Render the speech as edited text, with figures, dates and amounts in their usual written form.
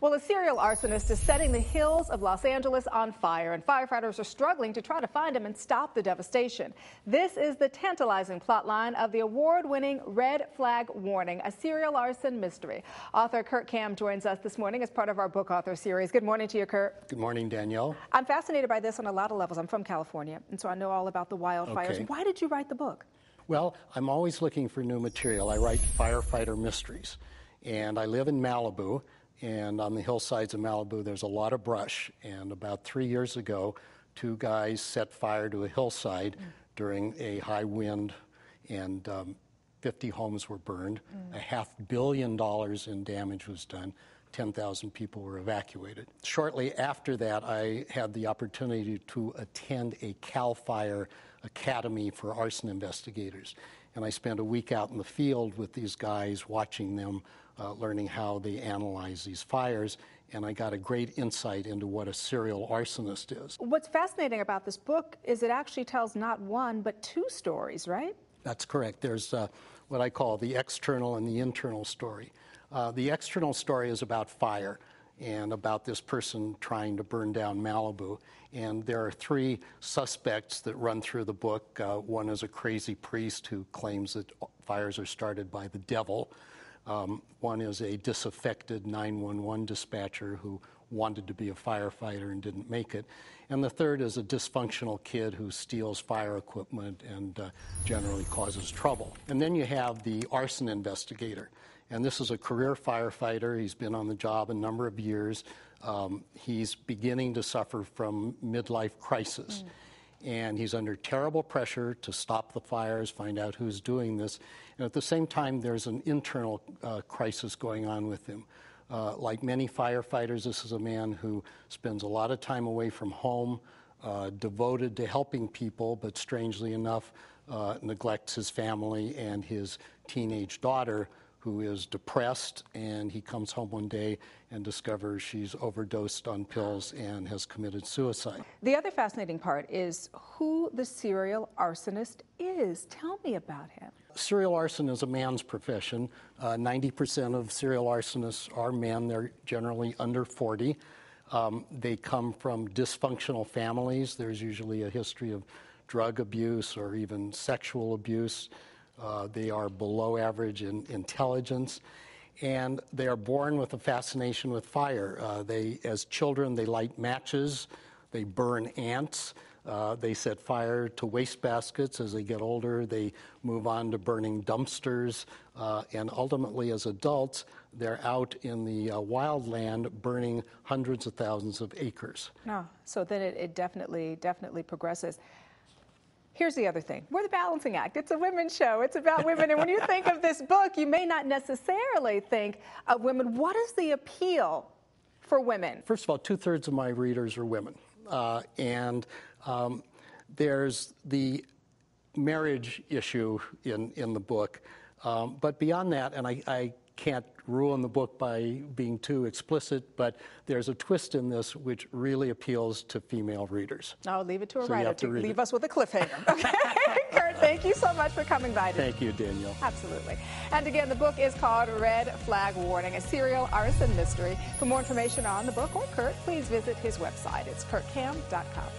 Well, a serial arsonist is setting the hills of Los Angeles on fire, and firefighters are struggling to try to find him and stop the devastation. This is the tantalizing plotline of the award-winning Red Flag Warning, a serial arson mystery. Author Kurt Kamm joins us this morning as part of our book author series. Good morning to you, Kurt. Good morning, Danielle. I'm fascinated by this on a lot of levels. I'm from California, and so I know all about the wildfires. Okay. Why did you write the book? Well, I'm always looking for new material. I write firefighter mysteries, and I live in Malibu, and on the hillsides of Malibu there's a lot of brush, and about 3 years ago, two guys set fire to a hillside during a high wind, and 50 homes were burned. $500 million in damage was done. 10,000 people were evacuated. Shortly after that, I had the opportunity to attend a CAL FIRE Academy for arson investigators. And I spent a week out in the field with these guys, watching them, learning how they analyze these fires. And I got a great insight into what a serial arsonist is. What's fascinating about this book is it actually tells not one, but two stories, right? That's correct. There's what I call the external and the internal story. The external story is about fire and about this person trying to burn down Malibu. And there are three suspects that run through the book. One is a crazy priest who claims that fires are started by the devil. One is a disaffected 911 dispatcher who wanted to be a firefighter and didn't make it. And the third is a dysfunctional kid who steals fire equipment and generally causes trouble. And then you have the arson investigator. And this is a career firefighter. He's been on the job a number of years. He's beginning to suffer from midlife crisis. And he's under terrible pressure to stop the fires, find out who's doing this. And at the same time, there's an internal crisis going on with him. Like many firefighters, this is a man who spends a lot of time away from home, devoted to helping people, but strangely enough, neglects his family and his teenage daughter, who is depressed, and he comes home one day and discovers she's overdosed on pills and has committed suicide. The other fascinating part is who the serial arsonist is. Tell me about him. Serial arson is a man's profession. 90% of serial arsonists are men. They're generally under 40. They come from dysfunctional families. There's usually a history of drug abuse or even sexual abuse. They are below average in intelligence, and they are born with a fascination with fire. As children, they light matches, they burn ants, they set fire to wastebaskets. As they get older, they move on to burning dumpsters, and ultimately, as adults, they're out in the wildland burning hundreds of thousands of acres. No, so then it definitely progresses. Here's the other thing. We're the balancing act. It's a women's show. It's about women. And when you think of this book, you may not necessarily think of women. What is the appeal for women? First of all, 2/3 of my readers are women. There's the marriage issue in the book. But beyond that, and I can't ruin the book by being too explicit, but there's a twist in this which really appeals to female readers. I'll leave it to a So writer to leave us with a cliffhanger. Okay, Kurt, thank you so much for coming by today. Thank you, Danielle. Absolutely. And again, the book is called Red Flag Warning, a serial arson mystery. For more information on the book or Kurt, please visit his website. It's kurtkamm.com.